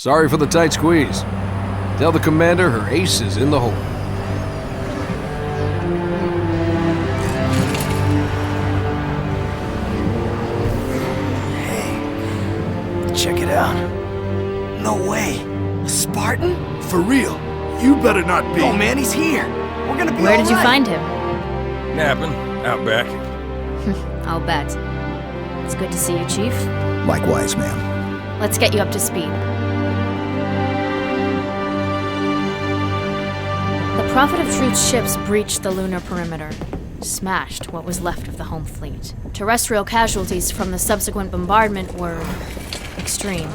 Sorry for the tight squeeze. Tell the commander her ace is in the hole. Hey, check it out. No way. A Spartan? For real. You better not be. Oh man, he's here. We're gonna be Where all did you right. find him? Napping, out back. I'll bet. It's good to see you, Chief. Likewise, ma'am. Let's get you up to speed. The Prophet of Truth's ships breached the lunar perimeter, smashed what was left of the home fleet. Terrestrial casualties from the subsequent bombardment were extreme.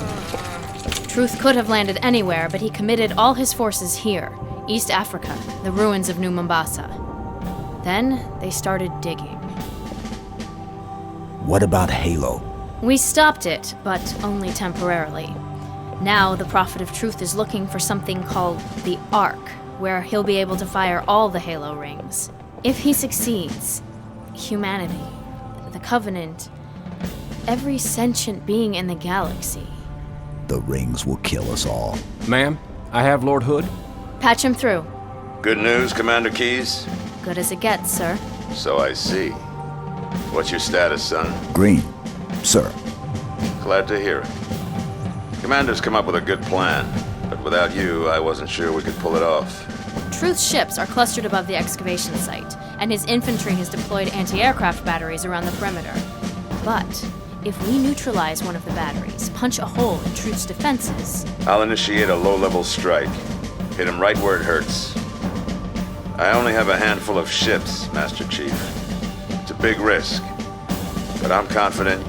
Truth could have landed anywhere, but he committed all his forces here, East Africa, the ruins of New Mombasa. Then they started digging. What about Halo? We stopped it, but only temporarily. Now the Prophet of Truth is looking for something called the Ark, where he'll be able to fire all the Halo rings. If he succeeds, humanity, the Covenant, every sentient being in the galaxy. The rings will kill us all. Ma'am, I have Lord Hood. Patch him through. Good news, Commander Keyes? Good as it gets, sir. So I see. What's your status, son? Green, sir. Glad to hear it. Commander's come up with a good plan, but without you, I wasn't sure we could pull it off. Truth's ships are clustered above the excavation site, and his infantry has deployed anti-aircraft batteries around the perimeter. But if we neutralize one of the batteries, punch a hole in Truth's defenses... I'll initiate a low-level strike. Hit him right where it hurts. I only have a handful of ships, Master Chief. It's a big risk, but I'm confident.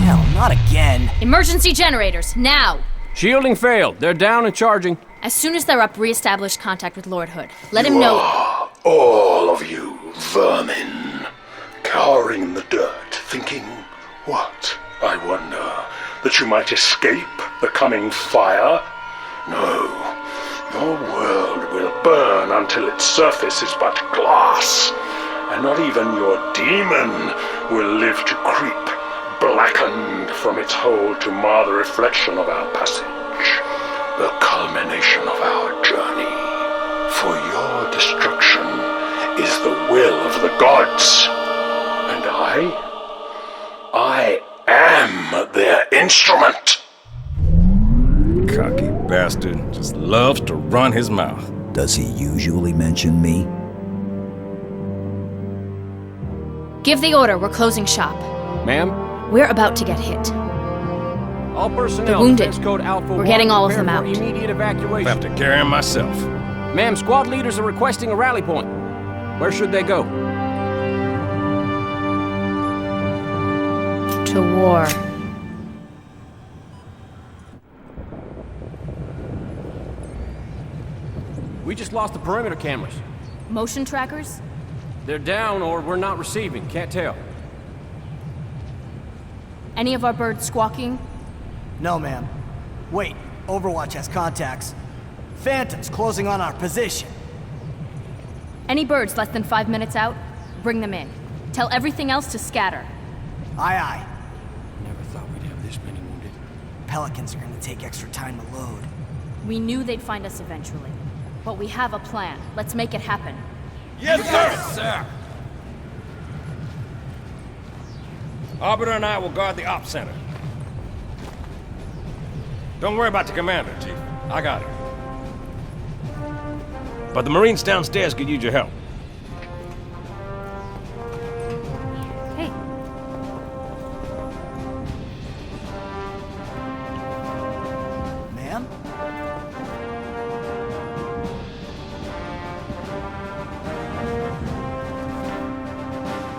Hell, not again. Emergency generators, now! Shielding failed. They're down and charging. As soon as they're up, re-establish contact with Lord Hood. Let him know... All of you vermin, cowering in the dirt, thinking, what, I wonder, that you might escape the coming fire? No, your world will burn until its surface is but glass, and not even your demon will live to creep, blackened from its hole to mar the reflection of our passage, the culmination of our journey. For your destruction is the will of the gods, and I am their instrument. Cocky bastard just loves to run his mouth. Does he usually mention me? Give the order, we're closing shop. Ma'am, We're about to get hit. all personnel. They're wounded. Defense code Alpha We're 1, getting all of prepare them for out. Immediate evacuation. I have to carry him myself. Ma'am, squad leaders are requesting a rally point. Where should they go? To war. We just lost the perimeter cameras. Motion trackers? They're down or we're not receiving. Can't tell. Any of our birds squawking? No, ma'am. Wait, Overwatch has contacts. Phantoms closing on our position. Any birds less than 5 minutes out? Bring them in. Tell everything else to scatter. Aye, aye. Never thought we'd have this many wounded. Pelicans are gonna take extra time to load. We knew they'd find us eventually. But we have a plan. Let's make it happen. Yes, sir! Arbiter and I will guard the op center. Don't worry about the commander, Chief. I got it. But the Marines downstairs could use your help. Hey. Ma'am?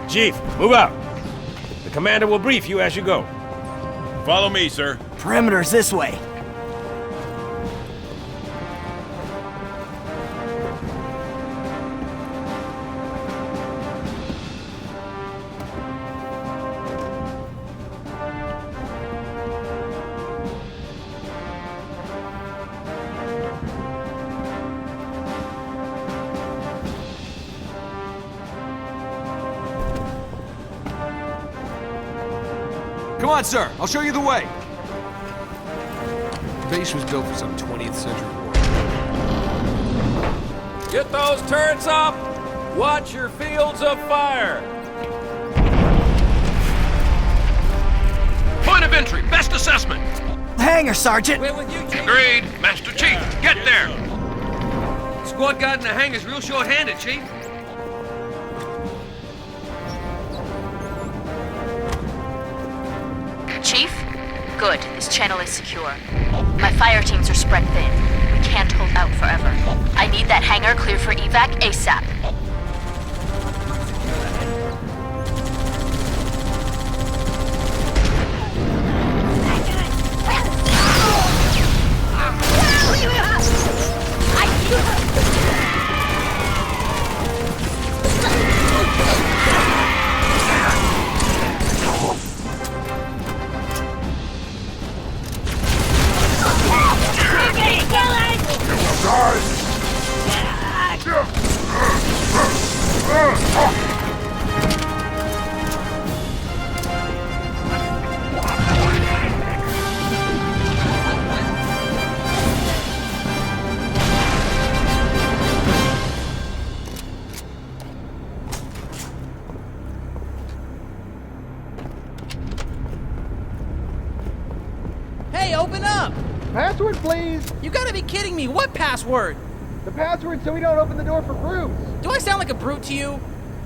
Chief, move out. The commander will brief you as you go. Follow me, sir. Perimeter's this way. Come on, sir. I'll show you the way. The base was built for some 20th century war. Get those turrets up! Watch your fields of fire! Point of entry, best assessment. Hangar, Sergeant! We're with you, Chief. Agreed. Master Chief, get there. Squad guard in the hangar's real short-handed, Chief. Chief? Good. This channel is secure. My fire teams are spread thin. We can't hold out forever. I need that hangar cleared for evac ASAP. Hey, open up! Password, please! You gotta be kidding me! What password? The password so we don't open the door for brutes. Do I sound like a brute to you?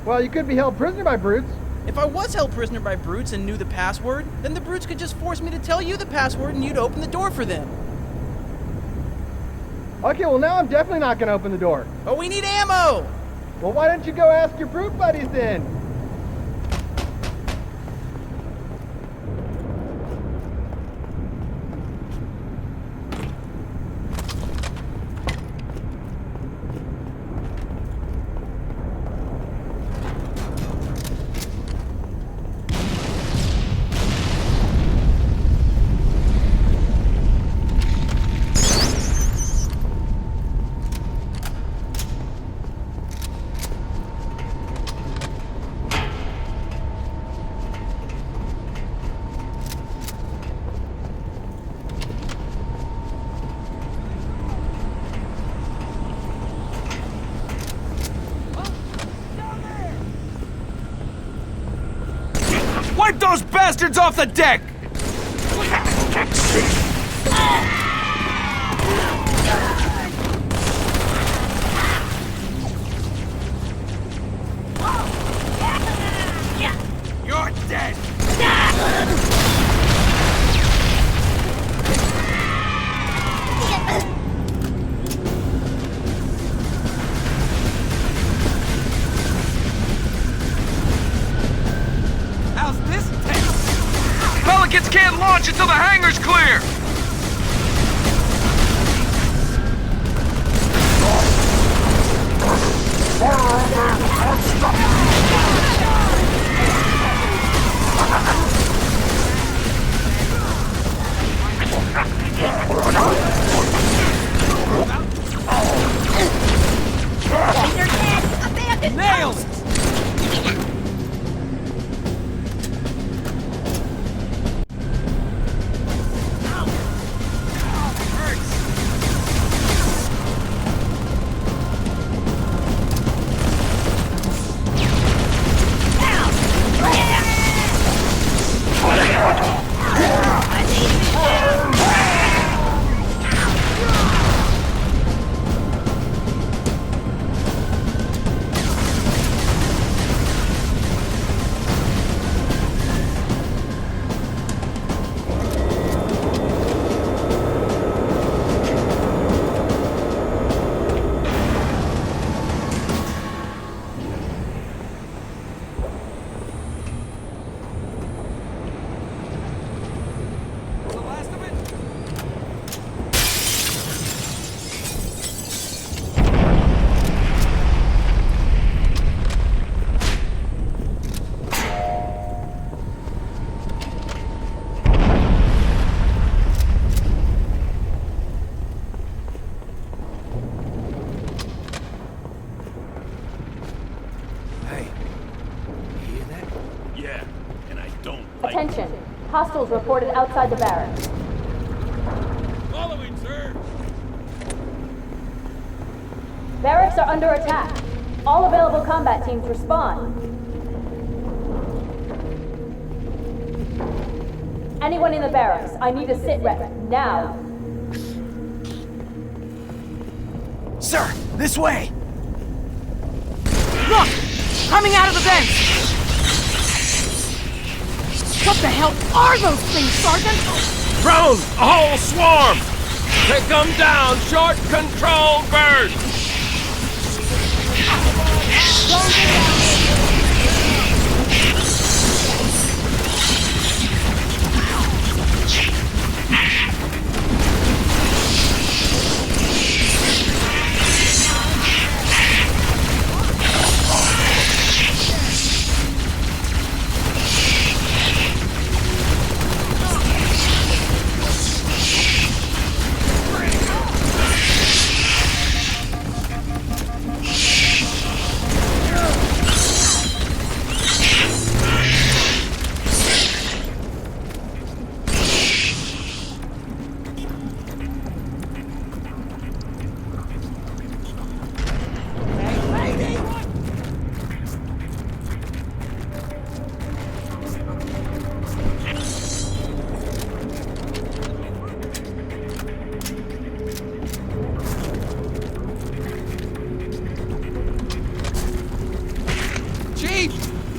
Well, you could be held prisoner by brutes. If I was held prisoner by brutes and knew the password, then the brutes could just force me to tell you the password and you'd open the door for them. Okay, well now I'm definitely not gonna open the door. But we need ammo! Well, why don't you go ask your brute buddies then? Wipe those bastards off the deck! You're dead! How's this taste? Pelicans can't launch until the hangar's clear! Nails! Attention. Hostiles reported outside the barracks. All of are under attack. All available combat teams respond. Anyone in the barracks, I need a sit rep now. Sir, this way! Look! Coming out of the vents! What the hell are those things, Sergeant? Drones! A whole swarm! Take them down! Short control burst!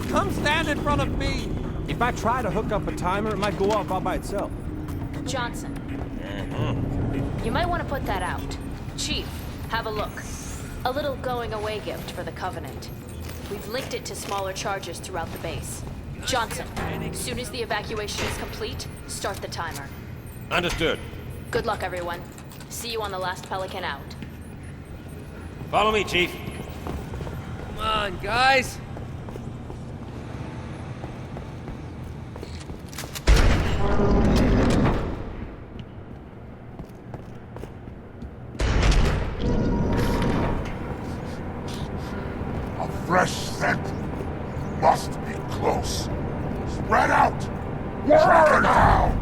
Come stand in front of me! If I try to hook up a timer, it might go off all by itself. Johnson. You might want to put that out. Chief, have a look. A little going-away gift for the Covenant. We've linked it to smaller charges throughout the base. Johnson, soon as the evacuation is complete, start the timer. Understood. Good luck, everyone. See you on the last Pelican out. Follow me, Chief. Come on, guys. A fresh scent must be close. Spread out! Tracker now!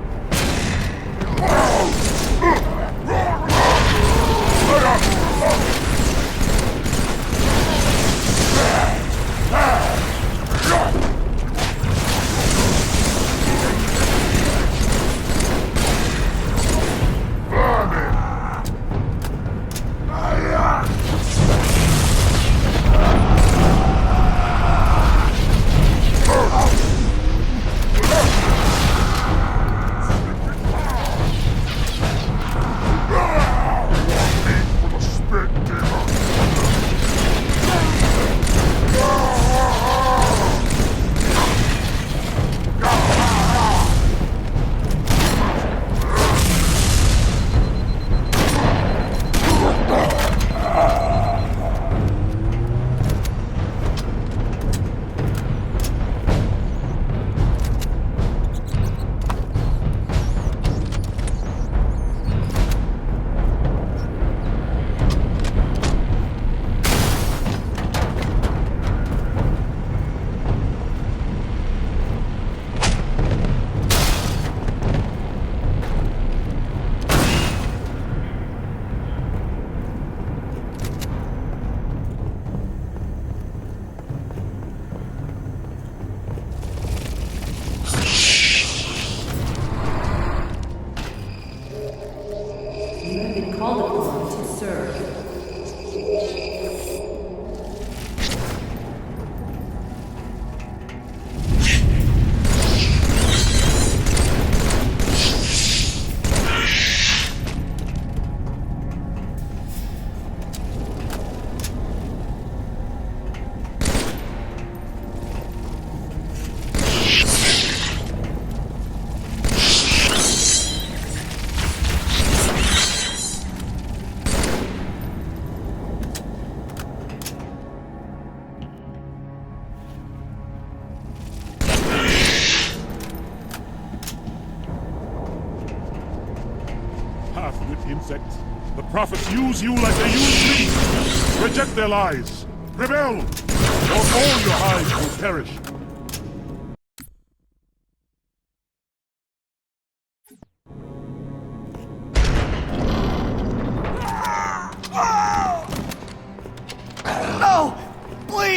Insects. The prophets use you like they use me. Reject their lies. Rebel, or all your hides will perish.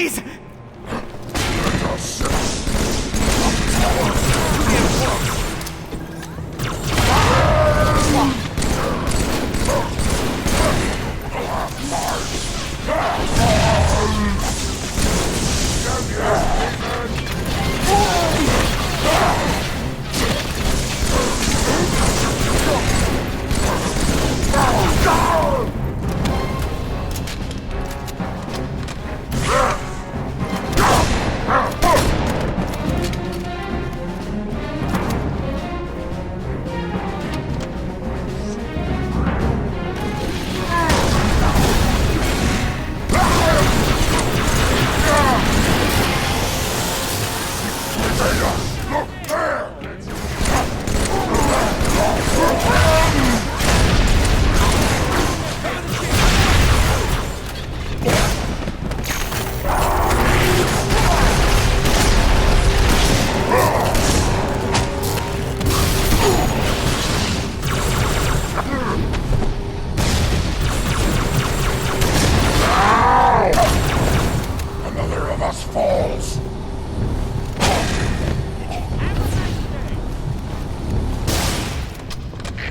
Please!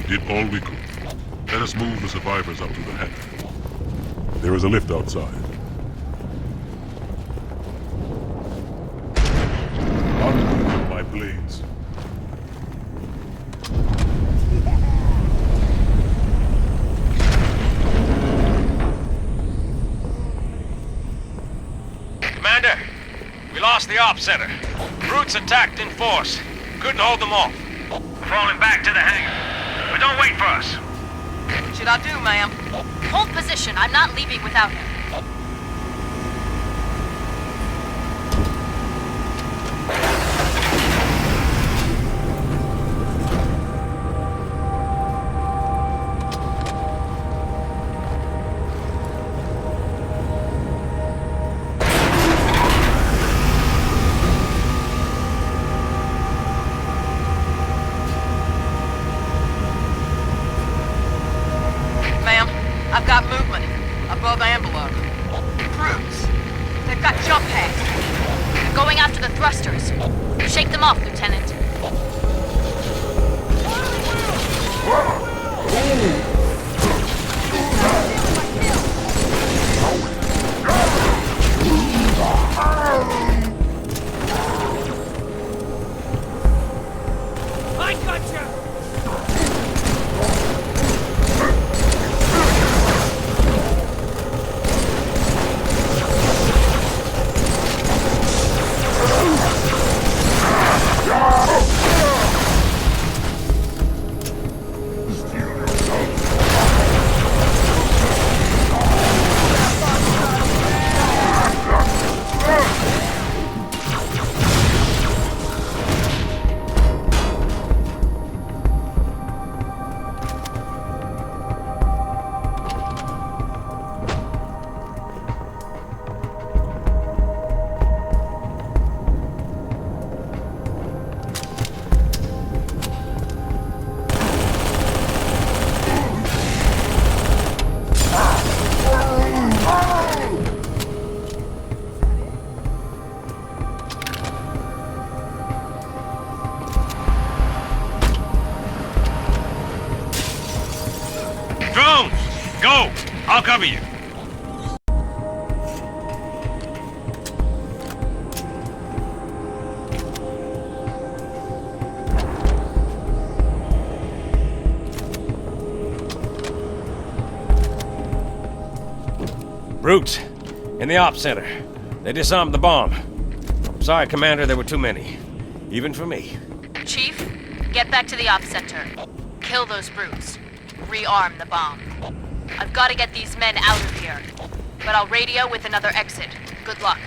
Did all we could. Let us move the survivors up to the hangar. There is a lift outside. Onward, my blades. Commander, we lost the ops center. Brutes attacked in force. Couldn't hold them off. We're falling back to the hangar. But don't wait for us. What should I do, ma'am? Hold position. I'm not leaving without him. I've got movement above Ambler. Brutes. They've got jump pads. They're going after the thrusters. Shake them off, Lieutenant. I gotcha! Drones, go! I'll cover you. Brutes, in the ops center. They disarmed the bomb. Sorry, Commander, there were too many. Even for me. Chief, get back to the ops center. Kill those brutes. Rearm the bomb. I've got to get these men out of here. But I'll radio with another exit. Good luck.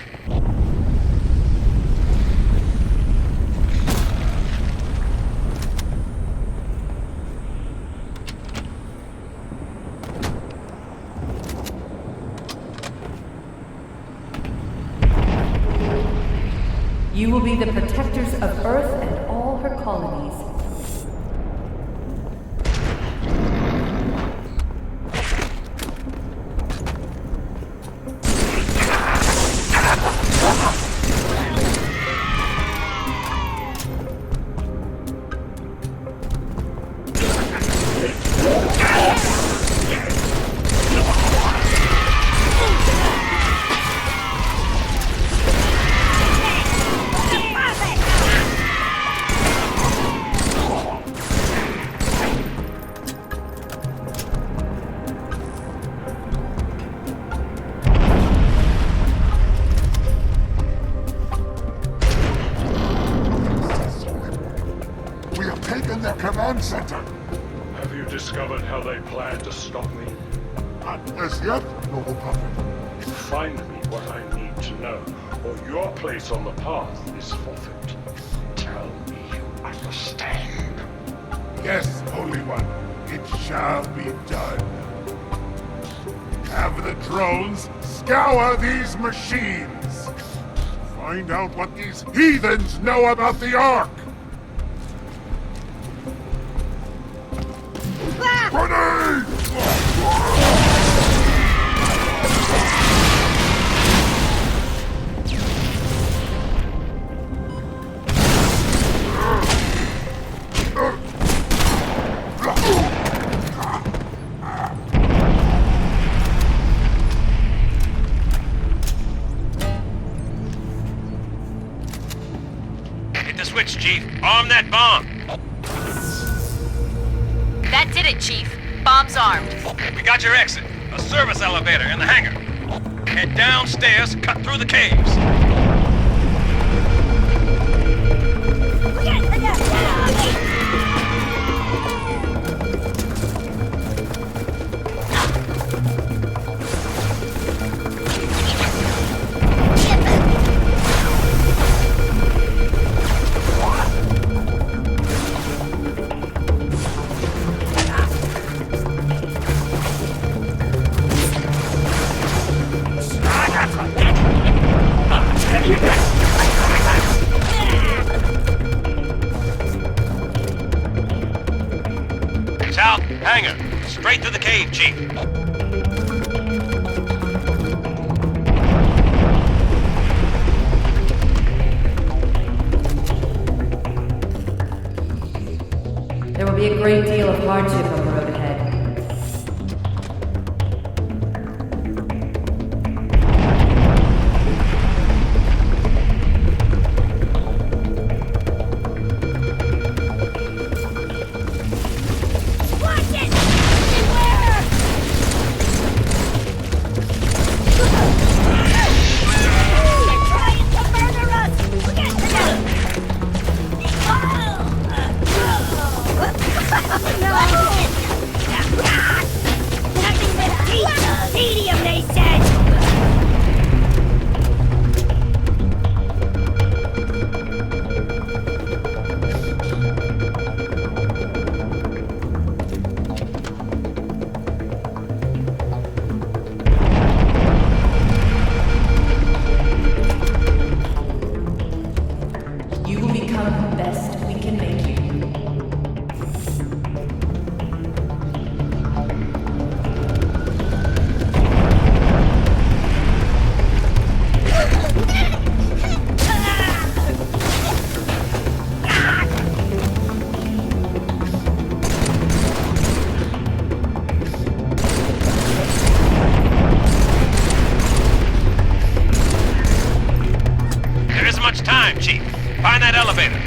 You will be the protectors of Earth and all her colonies. plan to stop me? Not as yet, noble prophet. Find me what I need to know, or your place on the path is forfeit. Tell me you understand. Yes, Holy One, it shall be done. Have the drones scour these machines. Find out what these heathens know about the Ark. Grenade! Hit the switch, Chief. Arm that bomb. That did it, Chief. Bomb's armed. We got your exit. A service elevator in the hangar. Head downstairs, cut through the caves. South, hangar. Straight to the cave, Chief. There will be a great deal of hardship on the road ahead. You will become the best we can make you. There isn't much time, Chief. Find that elevator.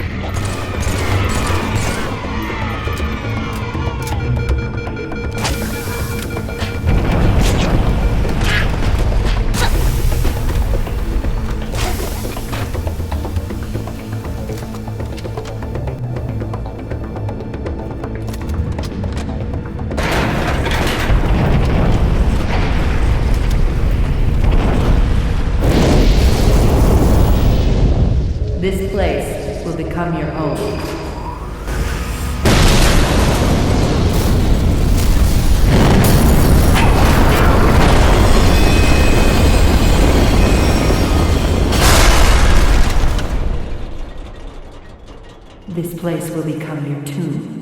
This place will become your home. This place will become your tomb.